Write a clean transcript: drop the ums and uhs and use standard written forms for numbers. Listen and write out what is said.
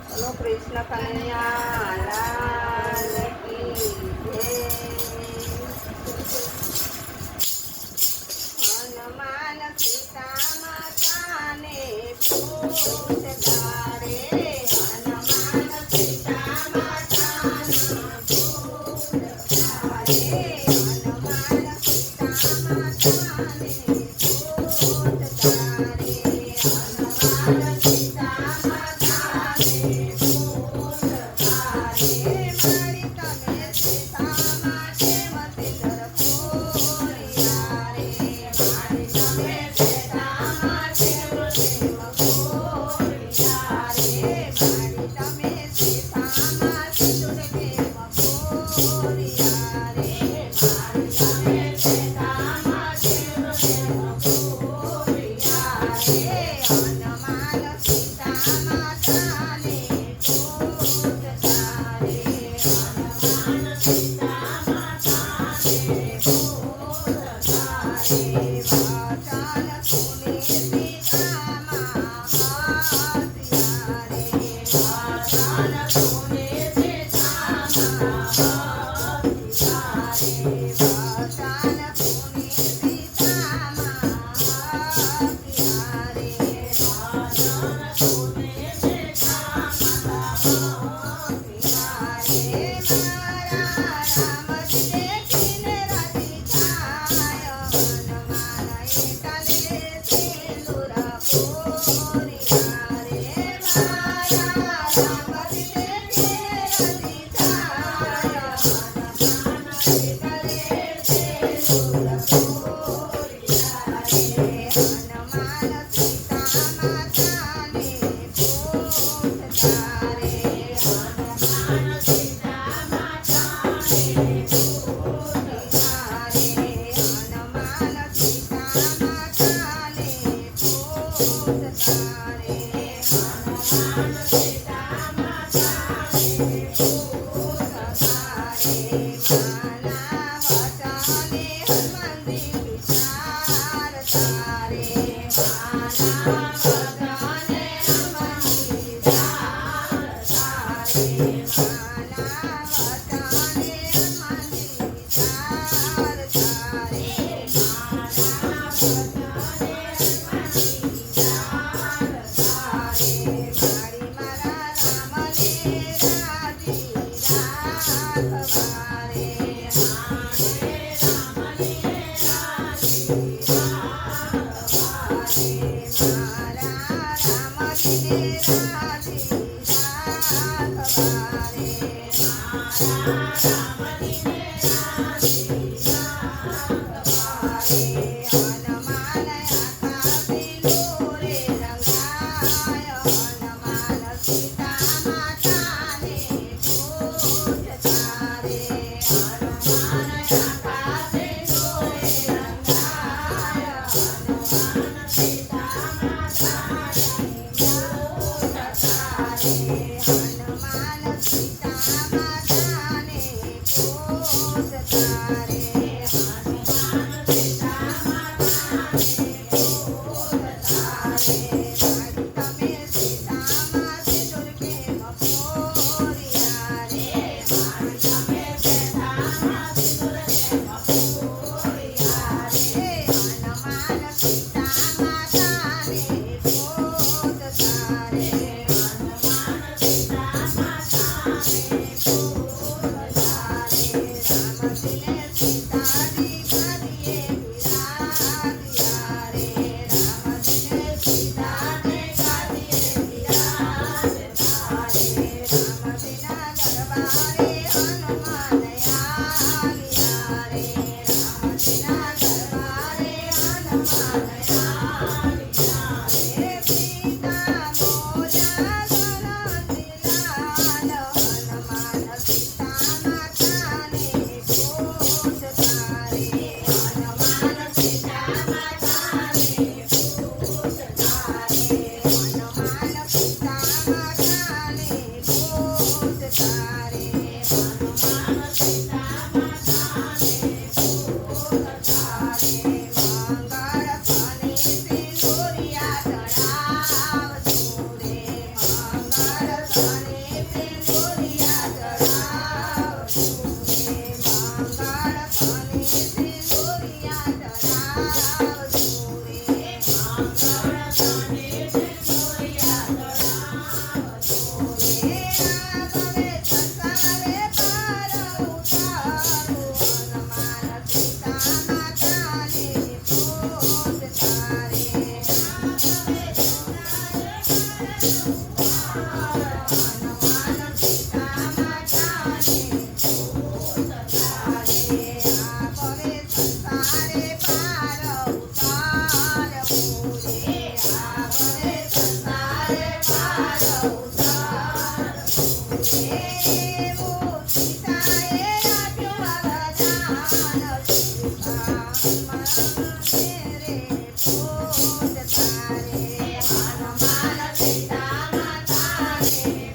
બોલો કૃષ્ણ કનૈયા લાલ કી જય. હનુમાન સીતા માતાને પૂછતા રે, હનુમાન સીતા માતાને પૂછતા રે, હનુમાન સીતા માતાને પૂછતા રે, હનુમાન સીતા માતાને પૂછતા રે, મારી તમે સીતા માટે મતિંદર પૂર્યા રે, મારી તમે સીતા માટે મતિંદર પૂર્યા રે, મારી તમે સીતા માટે સુરભેમ પૂર્યા રે, મારી તમે સીતા માટે સુરભેમ પૂર્યા રે, હનુમાન સીતા માતાને પૂછતા રે, હનુમાન સીતા માતાને પૂછતા રે, વચન સુની સીતા મા હસ્યા રે, વચન સુની સીતા મા હસ્યા રે, વચન સુની સીતા મા હસ્યા રે, વચન સુની સીતા માતા હસ્યા રે, મારા રામજી દેખીને રાજી થાય, હનુમાન એકલે સિંદૂર પૂર્યા રે, મારા રામજી દેખીને રાજી થાય, હનુમાન એકલે સિંદૂર પૂર્યા રે, હનુમાન સીતા માતાને પૂછતા રે, હનુમાન સીતા માતાને પૂછતા રે, હનુમાન સીતા માતાને પૂછતા રે, હનુમાન સીતા માતાને પૂછતા રે, માના વચને હનુમાનજી વિચારતા રે, માના વચને હનુમાનજી વિચારતા રે, માના વચને હનુમાનજી વિચારતા રે, માના વચને હનુમાનજી વિચારતા રે, મારી મારા રામને રાજી રાખવા રે, મારે રામને રાજી રાખવા રે, મારા રામને રાજી રાખવા રે, મારા રામને રાજી રાખવા રે, હનુમાન આખા સિંદૂરે રંગાય, હનુમાન સીતા માતાને પૂછતા રે, હનુમાન આખા સિંદૂરે રંગાય, હનુમાન સીતા માતાને પૂછતા રે, હનુમાન સીતા માતાને પૂછતા રે, હનુમાન સીતા માતાને પૂછતા રે, મારી તમે સીતા માતે સુરભેમ પૂર્યા રે, મારી તમે સીતા માતે સુરભેમ પૂર્યા રે, હનુમાન સીતા માતાને પૂછતા રે, હનુમાન સીતા માતાને હનુમાન સીતા માતાને તારે આપવે સંસારે પાર ઉતારવું રે આપવે સંસારે પાર ઉતારવું એવું સીતાએ આપ્યું વરદાન સીતા મને રે પોત તારે હનુમાન સીતા માતાને